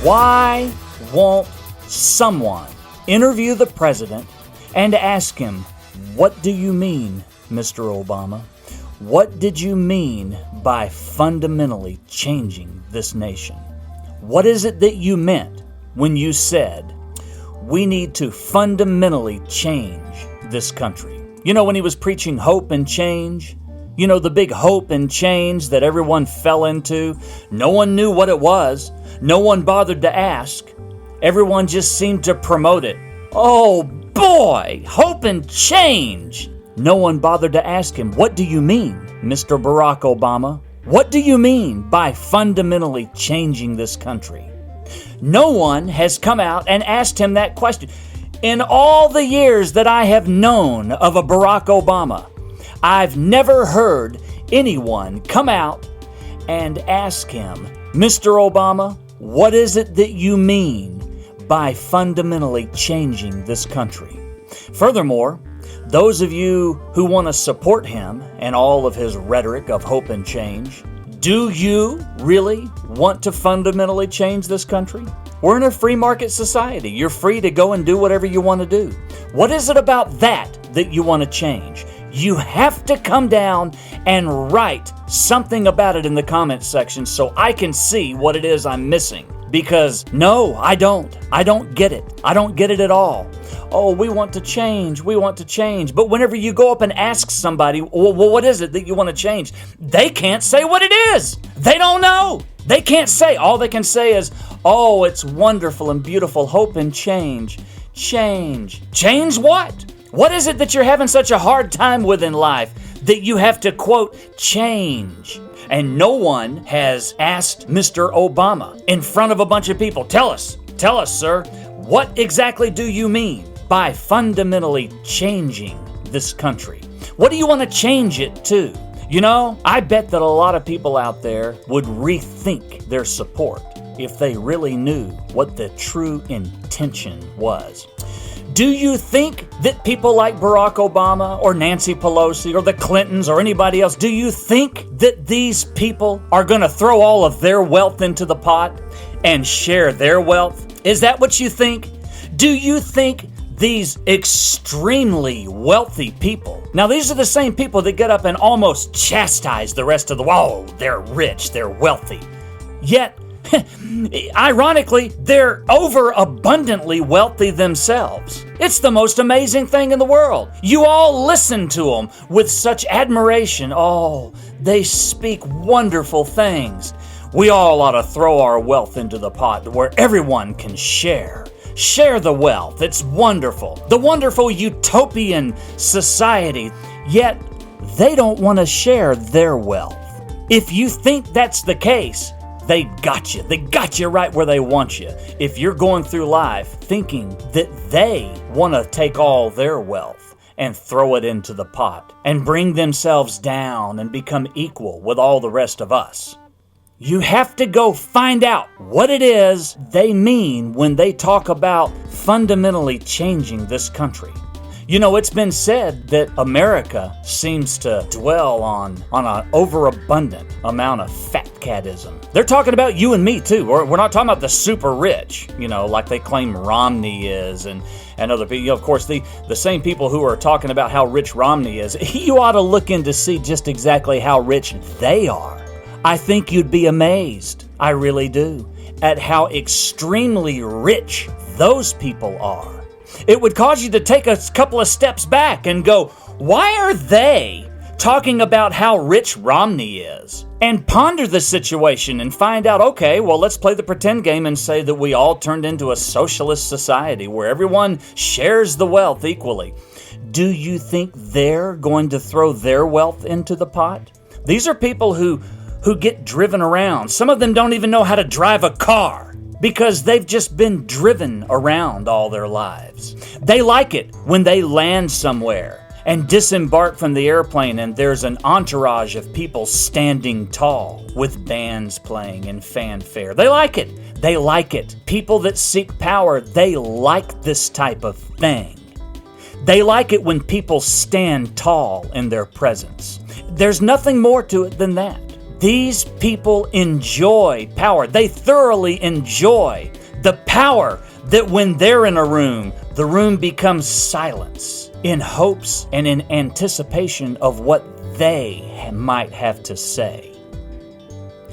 Why won't someone interview the president and ask him, what do you mean, Mr. Obama? What did you mean by fundamentally changing this nation? What is it that you meant when you said, we need to fundamentally change this country? You know, when he was preaching hope and change, you know, the big hope and change that everyone fell into, no one knew what it was. No one bothered to ask. Everyone just seemed to promote it. Oh boy, hope and change. No one bothered to ask him, what do you mean, Mr. Barack Obama? What do you mean by fundamentally changing this country? No one has come out and asked him that question. In all the years that I have known of a Barack Obama, I've never heard anyone come out and ask him, Mr. Obama, what is it that you mean by fundamentally changing this country? Furthermore, those of you who want to support him and all of his rhetoric of hope and change, do you really want to fundamentally change this country? We're in a free market society. You're free to go and do whatever you want to do. What is it about that you want to change? You have to come down and write something about it in the comments section so I can see what it is I'm missing. Because no, I don't. I don't get it. I don't get it at all. Oh, we want to change. We want to change. But whenever you go up and ask somebody, well, what is it that you want to change? They can't say what it is. They don't know. They can't say. All they can say is, oh, it's wonderful and beautiful. Hope and change. Change. Change what? What is it that you're having such a hard time with in life that you have to, quote, change? And no one has asked Mr. Obama in front of a bunch of people, tell us, sir, what exactly do you mean by fundamentally changing this country? What do you want to change it to? You know, I bet that a lot of people out there would rethink their support if they really knew what the true intention was. Do you think that people like Barack Obama or Nancy Pelosi or the Clintons or anybody else, do you think that these people are going to throw all of their wealth into the pot and share their wealth? Is that what you think? Do you think these extremely wealthy people, now these are the same people that get up and almost chastise the rest of the world, oh, they're rich, they're wealthy, yet ironically, they're overabundantly wealthy themselves. It's the most amazing thing in the world. You all listen to them with such admiration. Oh, they speak wonderful things. We all ought to throw our wealth into the pot where everyone can share. Share the wealth. It's wonderful. The wonderful utopian society. Yet, they don't want to share their wealth. If you think that's the case, they got you. They got you right where they want you. If you're going through life thinking that they want to take all their wealth and throw it into the pot and bring themselves down and become equal with all the rest of us, you have to go find out what it is they mean when they talk about fundamentally changing this country. You know, it's been said that America seems to dwell on an overabundant amount of fat catism. They're talking about you and me too. We're not talking about the super rich, you know, like they claim Romney is and other people. You know, of course, the same people who are talking about how rich Romney is, you ought to look in to see just exactly how rich they are. I think you'd be amazed, I really do, at how extremely rich those people are. It would cause you to take a couple of steps back and go, why are they talking about how rich Romney is? And ponder the situation and find out, okay, well, let's play the pretend game and say that we all turned into a socialist society where everyone shares the wealth equally. Do you think they're going to throw their wealth into the pot? These are people who get driven around. Some of them don't even know how to drive a car, because they've just been driven around all their lives. They like it when they land somewhere and disembark from the airplane and there's an entourage of people standing tall with bands playing and fanfare. They like it. They like it. People that seek power, they like this type of thing. They like it when people stand tall in their presence. There's nothing more to it than that. These people enjoy power. They thoroughly enjoy the power that when they're in a room, the room becomes silence in hopes and in anticipation of what they might have to say.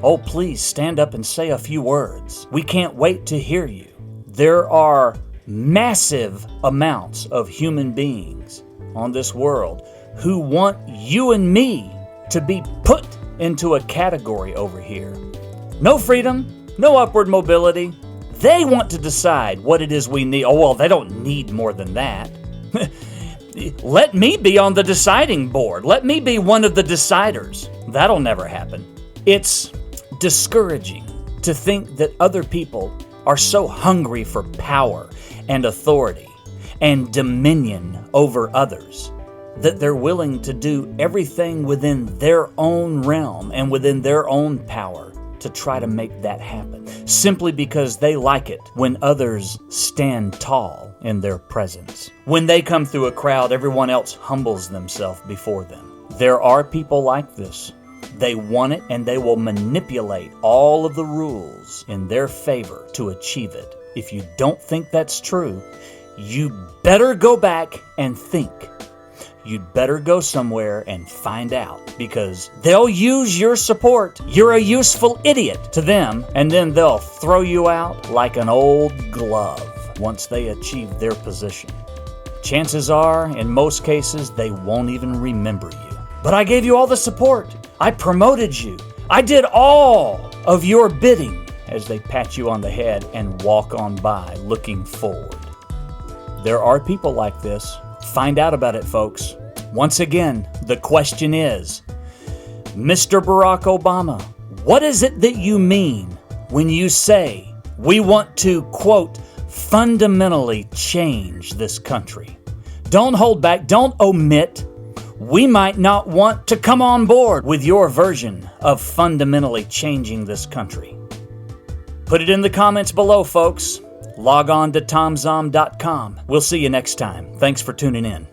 Oh, please stand up and say a few words. We can't wait to hear you. There are massive amounts of human beings on this world who want you and me to be put into a category over here. No freedom, no upward mobility. They want to decide what it is we need. Oh, well, they don't need more than that. Let me be on the deciding board. Let me be one of the deciders. That'll never happen. It's discouraging to think that other people are so hungry for power and authority and dominion over others that they're willing to do everything within their own realm and within their own power to try to make that happen, simply because they like it when others stand tall in their presence. When they come through a crowd, everyone else humbles themselves before them. There are people like this. They want it, and they will manipulate all of the rules in their favor to achieve it. If you don't think that's true, you better go back and think. You'd better go somewhere and find out, because they'll use your support. You're a useful idiot to them, and then they'll throw you out like an old glove once they achieve their position. Chances are, in most cases, they won't even remember you. But I gave you all the support. I promoted you. I did all of your bidding, as they pat you on the head and walk on by looking forward. There are people like this. Find out about it, folks. Once again, the question is, Mr. Barack Obama, what is it that you mean when you say we want to, quote, fundamentally change this country? Don't hold back. Don't omit. We might not want to come on board with your version of fundamentally changing this country. Put it in the comments below, folks. Log on to TomZom.com. We'll see you next time. Thanks for tuning in.